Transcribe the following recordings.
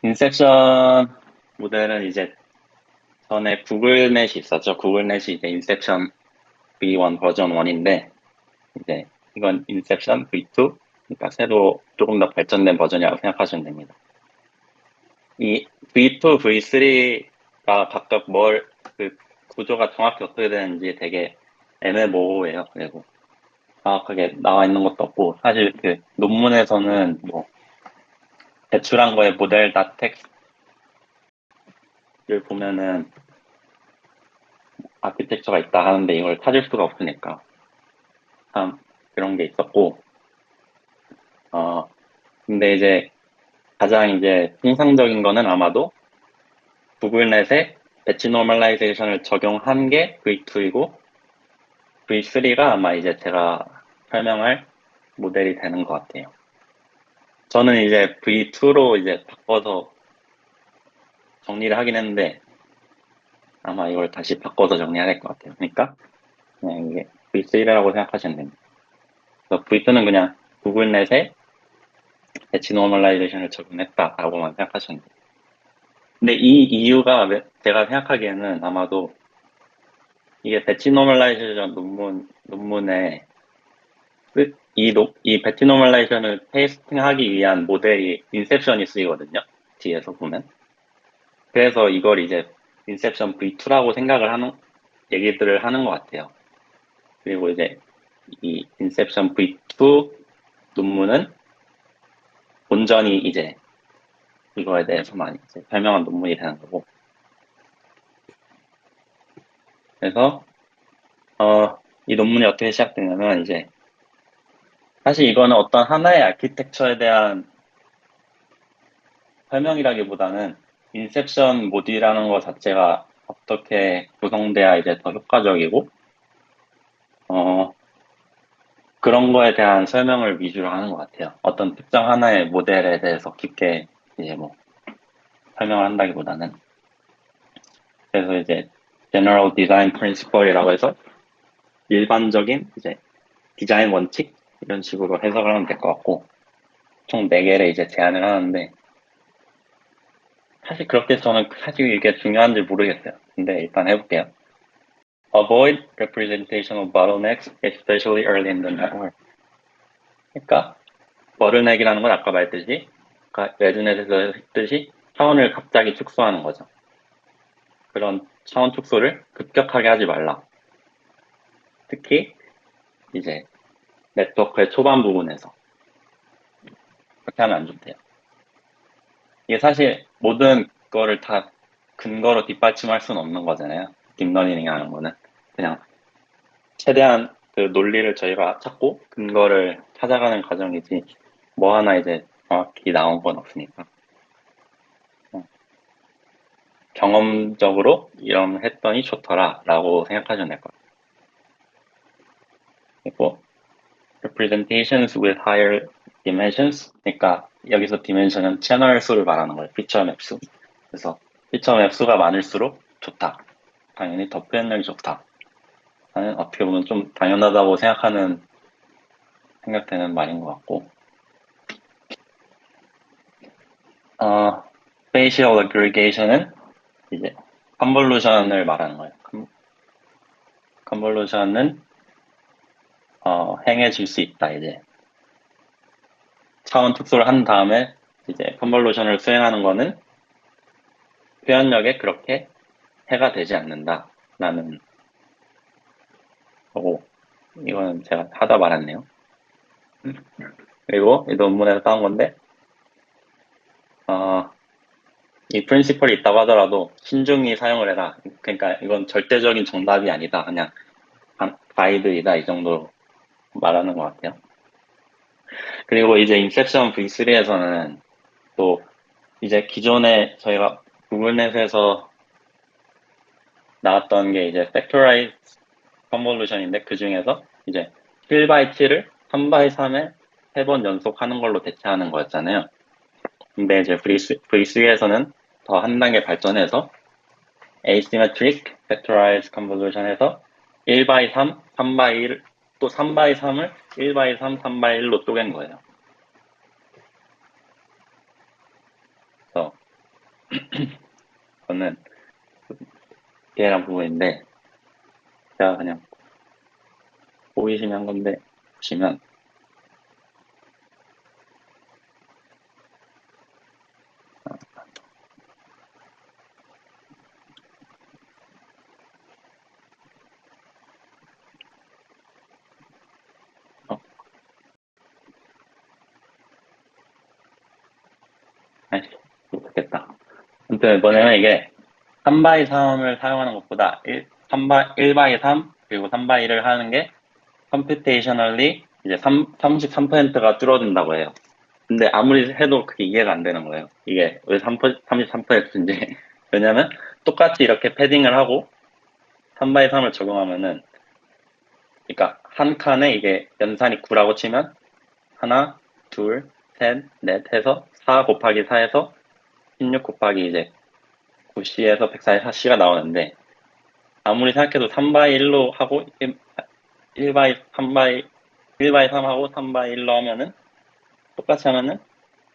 인셉션 모델은 이제 전에 구글넷이 있었죠. 구글넷이 이제 인셉션 V1 버전 1인데, 이제 이건 인셉션 V2, 그러니까 새로 조금 더 발전된 버전이라고 생각하시면 됩니다. 이 V2, V3가 각각 그 구조가 정확히 어떻게 되는지 되게 애매모호해요. 그리고 정확하게 나와 있는 것도 없고, 사실 그 논문에서는 뭐 제출한 거에 모델 텍스트를 보면은 아키텍처가 있다 하는데 이걸 찾을 수가 없으니까 참 그런 게 있었고, 근데 이제 가장 이제 통상적인 거는 아마도 구글넷에 배치 노멀라이제이션을 적용한 게 V2이고, V3가 아마 이제 제가 설명할 모델이 되는 것 같아요. 저는 이제 V2로 이제 바꿔서 정리를 하긴 했는데, 아마 이걸 다시 바꿔서 정리해야 될 것 같아요. 그러니까 그냥 이게 V3라고 생각하시면 됩니다. 그래서 V2는 그냥 구글넷에 배치 노멀라이제이션을 적용했다라고만 생각하시면 돼요. 근데 이 이유가 제가 생각하기에는 아마도 이게 배치 노멀라이제이션 논문에 이 배치 노멀라이제이션을 테스팅하기 위한 모델이 인셉션이 쓰이거든요. 뒤에서 보면. 그래서 이걸 이제 인셉션 V2라고 생각을 하는 얘기들을 하는 것 같아요. 그리고 이제 이 인셉션 V2 논문은 온전히 이제 이거에 대해서만 이제 설명한 논문이 되는 거고. 그래서 이 논문이 어떻게 시작되냐면 이제 사실 이거는 어떤 하나의 아키텍처에 대한 설명이라기보다는 인셉션 모듈이라는 것 자체가 어떻게 구성돼야 이제 더 효과적이고 그런 거에 대한 설명을 위주로 하는 것 같아요. 어떤 특정 하나의 모델에 대해서 깊게 이제 뭐 설명을 한다기보다는. 그래서 이제 General Design Principle이라고 해서 일반적인 이제 디자인 원칙 이런 식으로 해석을 하면 될 것 같고, 총 4개를 이제 제안을 하는데, 사실 그렇게 저는 사실 이게 중요한지 모르겠어요. 근데 일단 해볼게요. Avoid representational bottlenecks, especially early in the network. 그러니까 bottleneck이라는 건 아까 말했듯이, 레드넷에서 했듯이 차원을 갑자기 축소하는 거죠. 그런 차원 축소를 급격하게 하지 말라. 특히 이제 네트워크의 초반 부분에서 그렇게 하면 안 좋대요. 이게 사실 모든 거를 다 근거로 뒷받침할 수는 없는 거잖아요. 딥러닝 하는 거는 그냥 최대한 그 논리를 저희가 찾고 근거를 찾아가는 과정이지 뭐 하나 이제 정확히 나온 건 없으니까 경험적으로 이런 했더니 좋더라 라고 생각하시면 될 것 같아요. 그리고 representations with higher dimensions, 그러니까 여기서 dimension은 채널 수를 말하는 거예요. 피처 맵 수. 그래서 피처 맵 수가 많을수록 좋다. 당연히 더 표현력이 좋다. 나는 어떻게 보면 좀 당연하다고 생각되는 말인 것 같고, spatial aggregation은 이제 컨볼루션을 말하는 거예요. 컨볼루션은 행해질 수 있다. 이제 차원 축소를 한 다음에 이제 컨볼루션을 수행하는 거는 표현력에 그렇게 해가 되지 않는다라는 거고, 이거는 제가 하다 말았네요. 그리고 이 논문에서 따온 건데, 이 프린시플이 있다고 하더라도 신중히 사용을 해라. 그러니까 이건 절대적인 정답이 아니다. 그냥 가이드이다. 이 정도로 말하는 것 같아요. 그리고 이제 인셉션 V3에서는 또 이제 기존에 저희가 구글넷에서 나왔던 게 이제 팩토라이즈 컨볼루션인데 그 중에서 이제 7x7을 3x3에 3번 연속하는 걸로 대체하는 거였잖아요. 근데 이제 V3에서는 더 한 단계 발전해서 asymmetric factorized convolution에서 1x3, 3x1, 또 3x3을 1x3, 3x1로 쪼갠 거예요. 저는 디테일한 부분인데 제가 그냥 보이시면 한 건데 보시면 어, 아이씨 못했겠다. 아무튼 뭐냐면 이게 3x 3을 사용하는 것보다 1x 3 그리고 3x 1을 하는 게 컴퓨테이셔널리 이제 33%가 줄어든다고 해요. 근데 아무리 해도 그게 이해가 안 되는 거예요. 이게 왜 33%인지. 왜냐면 똑같이 이렇게 패딩을 하고 3x 3을 적용하면은 그러니까 한 칸에 이게 연산이 9라고 치면 하나, 둘, 셋, 넷 해서 4 곱하기 4에서 16 곱하기 이제 9C에서 144C가 나오는데 아무리 생각해도 3x 1로 하고 1x 3x 1x 3하고 3x 1로 하면은 똑같이 하면은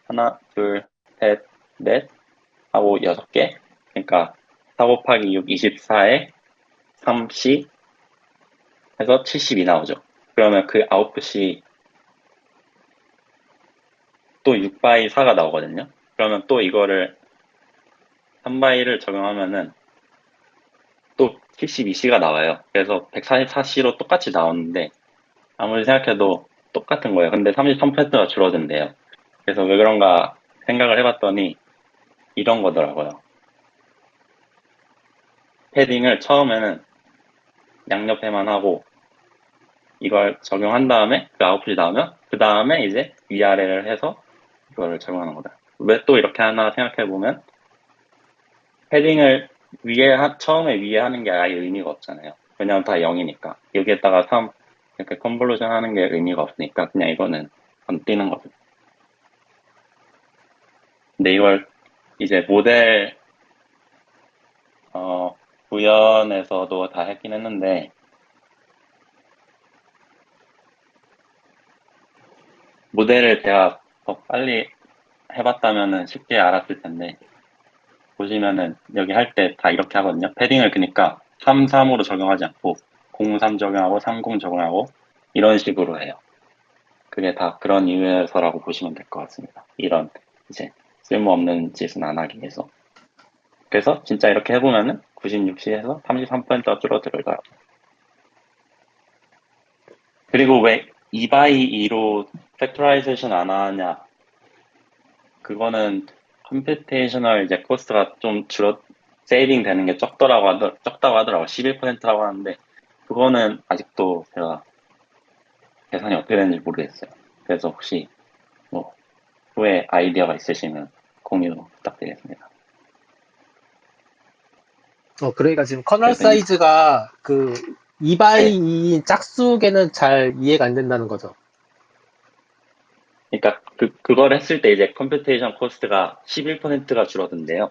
하나, 둘, 셋, 넷 하고 6개. 그러니까 4 곱하기 6, 24에 3C 해서 72 나오죠. 그러면 그 아웃풋이 또 6x 4가 나오거든요. 그러면 또 이거를 3x 1을 적용하면은 또 72C가 나와요. 그래서 144C로 똑같이 나오는데 아무리 생각해도 똑같은 거예요. 근데 33%가 줄어든대요. 그래서 왜 그런가 생각을 해봤더니 이런 거더라고요. 패딩을 처음에는 양옆에만 하고 이걸 적용한 다음에 그 아웃풋이 나오면 그 다음에 이제 위아래를 해서 이거를 적용하는 거다. 왜 또 이렇게 하나 생각해보면 패딩을 처음에 위에 하는 게 아예 의미가 없잖아요. 왜냐면 다 0이니까. 여기에다가 3 이렇게 컨볼루션 하는 게 의미가 없으니까 그냥 이거는 안 뛰는 거죠. 근데 이걸 이제 모델 구현에서도 다 했긴 했는데 모델을 제가 더 빨리 해봤다면은 쉽게 알았을 텐데 보시면은 여기 할 때 다 이렇게 하거든요. 패딩을 그러니까 3, 3으로 적용하지 않고 0, 3 적용하고 3, 0 적용하고 이런 식으로 해요. 그게 다 그런 이유에서라고 보시면 될 것 같습니다. 이런 이제 쓸모없는 짓은 안 하기 위해서. 그래서 진짜 이렇게 해보면은 96시에서 33%가 줄어들어요. 그리고 왜 2x2로 팩토라이제이션 안 하냐? 그거는 컴퓨테이셔널 이제 코스트가 좀 세이빙 되는 게 적다고 하더라고. 11%라고 하는데, 그거는 아직도 제가 계산이 어떻게 되는지 모르겠어요. 그래서 혹시 뭐, 후에 아이디어가 있으시면 공유 부탁드리겠습니다. 그러니까 지금 커널 그래서 사이즈가 그 네. 2x2인 짝수계는 잘 이해가 안 된다는 거죠. 그러니까 그걸 했을 때 이제 컴퓨테이션 코스트가 11%가 줄어든대요.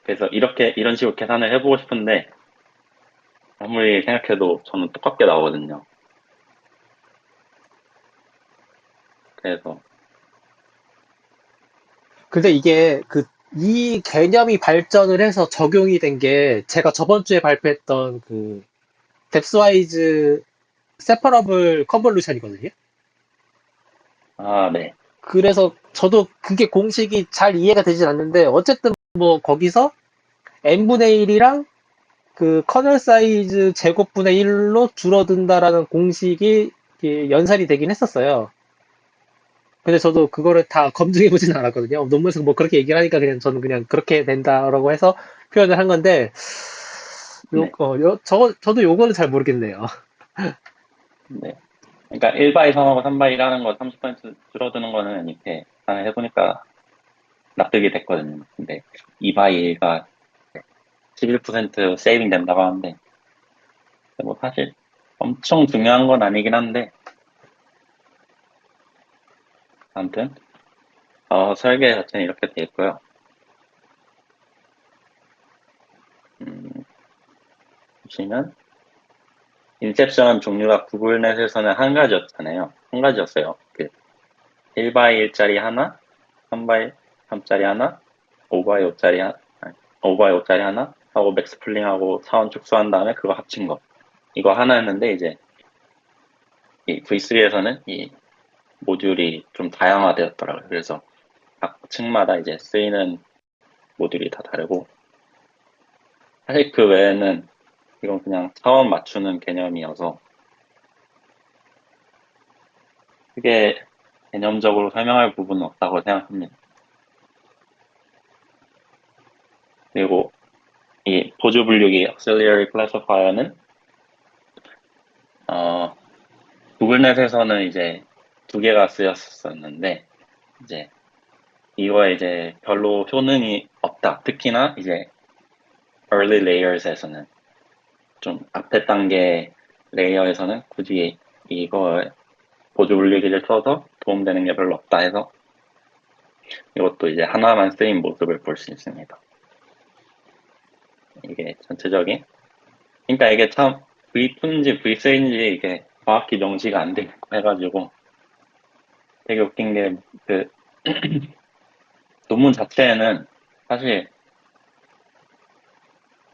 그래서 이런 식으로 계산을 해보고 싶은데, 아무리 생각해도 저는 똑같게 나오거든요. 그래서, 근데 이게 이 개념이 발전을 해서 적용이 된 게 제가 저번 주에 발표했던 그 뎁스와이즈 세퍼러블 컨볼루션이거든요. 아, 네. 그래서 저도 그게 공식이 잘 이해가 되진 않는데 어쨌든 뭐 거기서 n분의 1이랑 그 커널 사이즈 제곱분의 1로 줄어든다라는 공식이 이렇게 연산이 되긴 했었어요. 근데 저도 그거를 다 검증해 보진 않았거든요. 논문에서 뭐 그렇게 얘기를 하니까 그냥 저는 그냥 그렇게 된다라고 해서 표현을 한 건데, 네. 저도 요거는 잘 모르겠네요. 네. 그러니까 1바이 3하고 3바이 1하는 거 30% 줄어드는 거는 이렇게 해보니까 납득이 됐거든요. 근데 2바이 1가 11% 세이빙 된다고 하는데, 뭐 사실 엄청 중요한 건 아니긴 한데, 아무튼, 설계 자체는 이렇게 돼 있고요. 음, 보시면, 인셉션 종류가 구글넷에서는 한 가지였잖아요. 한 가지였어요. 1바이 1짜리 하나, 3바이 3짜리 하나, 5x 5짜리, 5x 5짜리 하나 하고 맥스 풀링하고 차원 축소한 다음에 그거 합친 거. 이거 하나였는데 이제 이 V3에서는 이 모듈이 좀 다양화되었더라고요. 그래서 각 층마다 이제 쓰이는 모듈이 다 다르고, 사실 그 외에는 이건 그냥 차원 맞추는 개념이어서 크게 개념적으로 설명할 부분은 없다고 생각합니다. 그리고 이 보조 분류기 auxiliary classifier는 구글넷에서는 이제 2개가 쓰였었는데, 이제 이거에 이제 별로 효능이 없다. 특히나 이제 early layers에서는, 좀 앞에 단계 레이어에서는 굳이 이거 보조 분류기를 써서 도움되는 게 별로 없다 해서 이것도 이제 하나만 쓰인 모습을 볼 수 있습니다. 이게 전체적인, 그러니까 이게 참 V2인지 V3인지 이게 정확히 명시가 안 되고 해가지고 되게 웃긴 게, 그 논문 자체에는 사실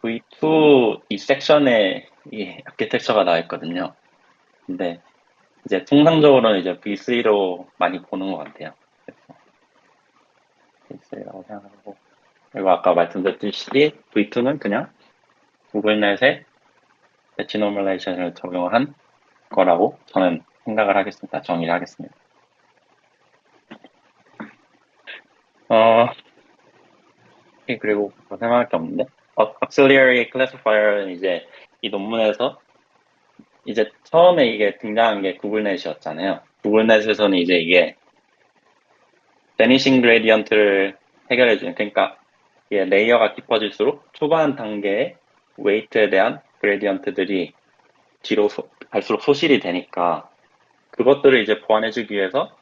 V2 이 섹션에 이 아키텍처가 나와 있거든요. 근데 이제 통상적으로는 이제 V3로 많이 보는 것 같아요. 그래서 V3라고 생각하고, 그리고 아까 말씀드렸듯이 V2는 그냥 구글넷의 배치 노멀레이션을 적용한 거라고 저는 생각을 하겠습니다. 정의를 하겠습니다. 그리고 뭐 설명할 게 없는데, auxiliary classifier는 이제 이 논문에서 이제 처음에 이게 등장한 게 구글넷이었잖아요. 구글넷에서는 이제 이게 vanishing gradient를 해결해주는, 그러니까 이게 레이어가 깊어질수록 초반 단계의 웨이트에 대한 그레디언트들이 뒤로 갈수록 소실이 되니까 그것들을 이제 보완해주기 위해서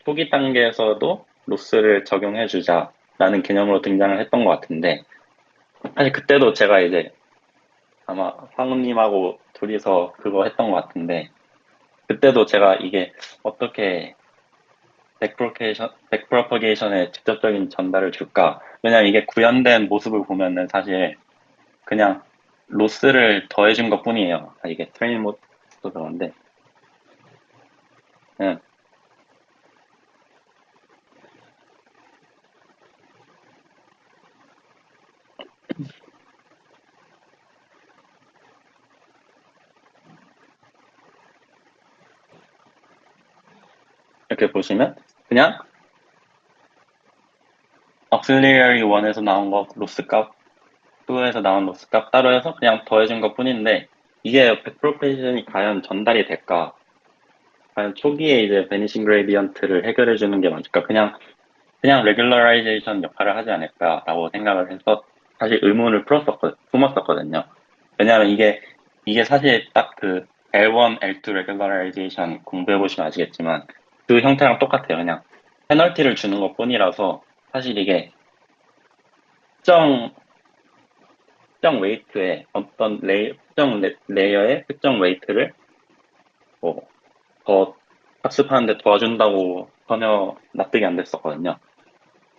초기 단계에서도 로스를 적용해주자라는 개념으로 등장을 했던 것 같은데, 사실 그때도 제가 이제 아마 황우님하고 둘이서 그거 했던 것 같은데, 그때도 제가 이게 어떻게 백프로퍼게이션에 직접적인 전달을 줄까? 왜냐면 이게 구현된 모습을 보면은 사실 그냥 로스를 더해준 것 뿐이에요. 이게 트레이닝 모드도 그런데, 그냥 이렇게 보시면 그냥 auxiliary 1에서 나온 거 로스 값, 2에서 나온 로스 값 따로 해서 그냥 더해준 것 뿐인데, 이게 백프로페이션이 과연 전달이 될까? 과연 초기에 이제 베니싱 그레디언트를 해결해주는 게 맞을까? 그냥 레귤러라이제이션 역할을 하지 않을까라고 생각을 해서 사실 의문을 품었었거든요. 왜냐하면 이게 사실 딱 그 L1, L2 레귤러라이제이션 공부해보시면 아시겠지만 그 형태랑 똑같아요. 그냥 페널티를 주는 것 뿐이라서 사실 이게 특정 웨이트에 어떤 특정 레이어의 특정 웨이트를 뭐 더 학습하는데 도와준다고 전혀 납득이 안 됐었거든요.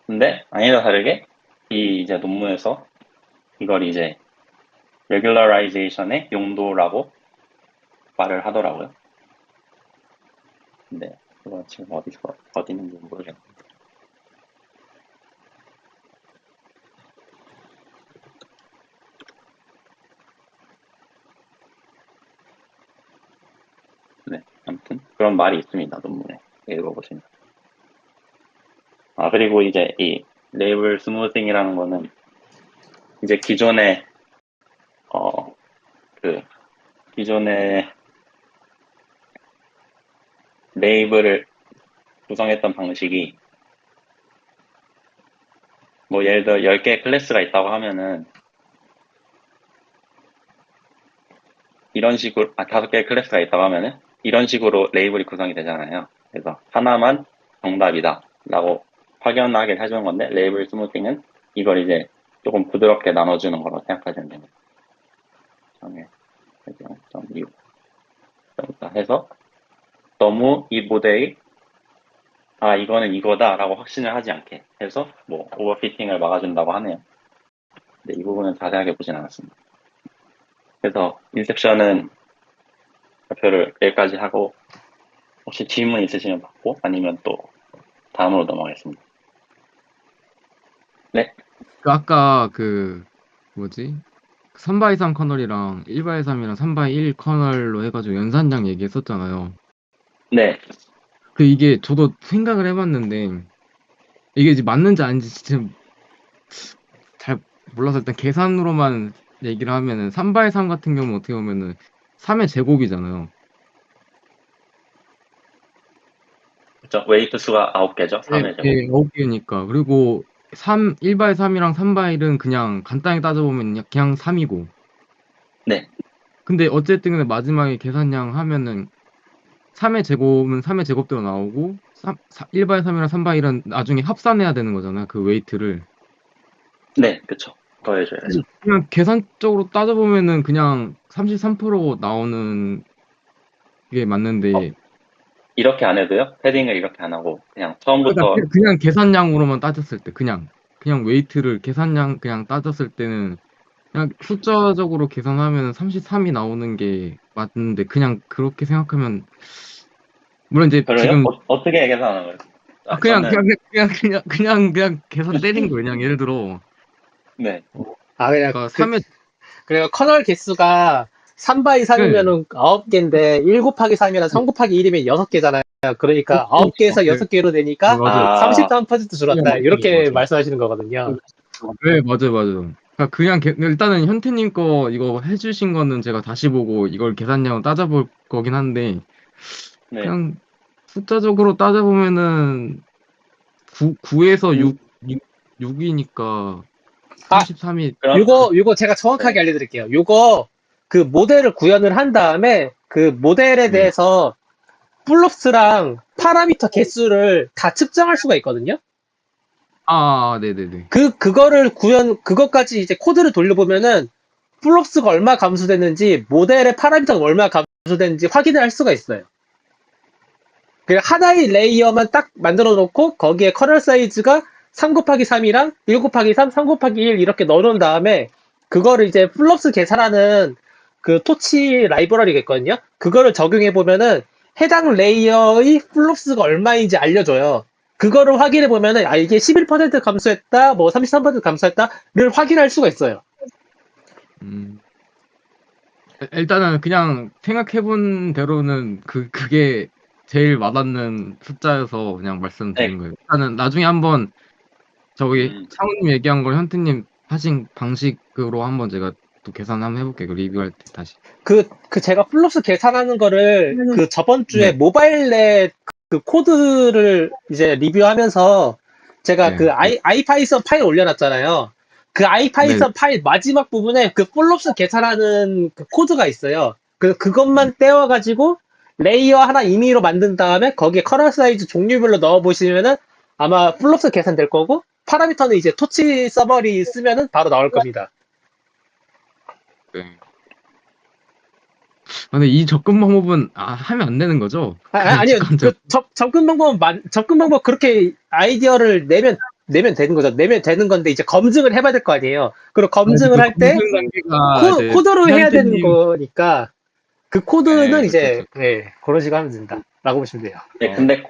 근데 아니다 다르게 이 이제 논문에서 이걸 이제 regularization의 용도라고 말을 하더라고요. 근데 그건 지금 어디 있는지 모르겠네요. 네, 아무튼 그런 말이 있습니다. 논문에 읽어보시면. 그리고 이제 이 레이블 스무싱이라는 거는 이제 기존의 기존의 레이블을 구성했던 방식이, 뭐 예를 들어 10개의 클래스가 있다고 하면은 이런 식으로 5개의 클래스가 있다고 하면은 이런 식으로 레이블이 구성이 되잖아요. 그래서 하나만 정답이다 라고 확연하게 해주는 건데, 레이블 스무싱은 이걸 이제 조금 부드럽게 나눠주는 거라고 생각하시면 됩니다. 정해 6 해서 너무 이 모델이 이거는 이거다라고 확신을 하지 않게 해서 뭐 오버피팅을 막아준다고 하네요. 근데 이 부분은 자세하게 보진 않았습니다. 그래서 인셉션은 발표를 여기까지 하고 혹시 질문 있으시면 받고 아니면 또 다음으로 넘어가겠습니다. 네. 아까 뭐지? 3x3 커널이랑 1x3이랑 3x1 커널로 해가지고 연산량 얘기했었잖아요. 네. 이게 저도 생각을 해봤는데 이게 이제 맞는지 아닌지 진짜 잘 몰라서 일단 계산으로만 얘기를 하면은 3x3 같은 경우는 어떻게 보면은 3의 제곱이잖아요. 그렇죠. 웨이트 수가 9개죠. 3의 제곱. 9개니까. 그리고 1x3이랑 3x1은 그냥 간단히 따져보면 그냥 3이고. 네. 근데 어쨌든 근데 마지막에 계산량 하면은 3의 제곱은 3의 제곱대로 나오고 1x3이랑 3x1은 나중에 합산해야 되는 거잖아요. 그 웨이트를. 네. 그렇죠. 더해줘야죠. 그냥 계산적으로 따져보면은 그냥 33% 나오는 게 맞는데 이렇게 안 해도요? 패딩을 이렇게 안 하고 그냥 그러니까 처음부터 그냥 계산량으로만 따졌을 때 그냥 웨이트를 계산량 그냥 따졌을 때는 그냥 숫자적으로 계산하면 33이 나오는 게 맞는데 그냥 그렇게 생각하면 물론 이제 그래요? 지금 어떻게 계산하는 거예요? 그냥 저는 계산 때린 거예요. 그냥 예를 들어 네. 그냥 그러니까 3의 그래요. 커널 개수가 3x 3이면은 9개인데 1 곱하기 3이랑 3 곱하기 1이면 6개잖아요. 그러니까 9개에서 6개로 되니까 맞아요. 33% 줄었다. 이렇게 맞아요. 말씀하시는 거거든요. 네, 맞아요. 그냥 일단은 현태님 거 이거 해주신 거는 제가 다시 보고 이걸 계산량을 따져볼 거긴 한데 네. 그냥 숫자적으로 따져보면은 9에서 6이니까 아, 33이 그럼 요거 제가 정확하게 네. 알려드릴게요. 요거 그 모델을 구현을 한 다음에 그 모델에 네. 대해서 플롭스랑 파라미터 개수를 다 측정할 수가 있거든요. 네네네. 그것까지 이제 코드를 돌려보면은 플롭스가 얼마 감소됐는지 모델의 파라미터가 얼마 감소됐는지 확인을 할 수가 있어요. 그냥 하나의 레이어만 딱 만들어 놓고 거기에 커널 사이즈가 3 곱하기 3이랑 1 곱하기 3, 3 곱하기 1 이렇게 넣어 놓은 다음에 그거를 이제 플롭스 계산하는 그 토치 라이브러리가 있거든요. 그거를 적용해 보면은 해당 레이어의 플롭스가 얼마인지 알려줘요. 그거를 확인해 보면은 이게 11% 감소했다, 뭐 33% 감소했다를 확인할 수가 있어요. 음, 일단은 그냥 생각해본 대로는 그게 제일 와닿는 숫자여서 그냥 말씀드린 네. 거예요. 일단은 나중에 한번 저기 음, 창우님 얘기한 걸 현태님 하신 방식으로 한번 제가 또 계산 한번 해볼게요. 그 리뷰할 때 다시. 제가 플러스 계산하는 거를 그 저번 주에 네. 모바일넷 그 코드를 이제 리뷰하면서 제가 네. 그 아이파이썬 파일 올려놨잖아요. 그 네. 아이파이썬 파일 마지막 부분에 그 플롭스 계산하는 그 코드가 있어요. 그것만 떼어가지고 레이어 하나 임의로 만든 다음에 거기에 커널 사이즈 종류별로 넣어보시면은 아마 플롭스 계산될 거고 파라미터는 이제 토치 서버리 쓰면은 바로 나올 겁니다. 네. 근데 이 접근 방법은 하면 안 되는 거죠? 아니요. 직관적. 접근 방법 그렇게 아이디어를 내면 되는 거죠. 내면 되는 건데 이제 검증을 해봐야 될 거 아니에요. 그리고 검증을 할 때 검증 단계가 이제 코드로 해야 되는 현태님 거니까 그 코드는 네, 그쵸, 이제 그쵸. 그런 식으로 하면 된다. 라고 보시면 돼요. 네, 근데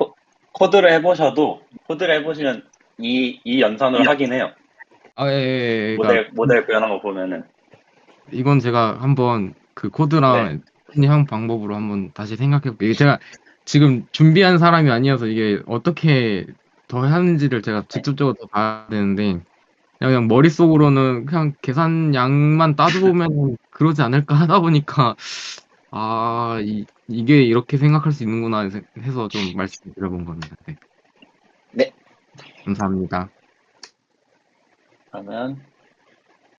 코드를 해보시면 이 연산으로 하긴 해요. 그러니까 모델 구현한 거 보면은. 이건 제가 한번 그 네. 코드랑 한 방법으로 한번 다시 생각해 볼게요. 이게 제가 지금 준비한 사람이 아니어서 이게 어떻게 더 하는지를 제가 직접적으로 더 봐야 되는데 그냥 머릿속으로는 그냥 계산량만 따져보면 그러지 않을까 하다 보니까 이게 이렇게 생각할 수 있는구나 해서 좀 말씀드려본 겁니다. 네. 네. 감사합니다. 그러면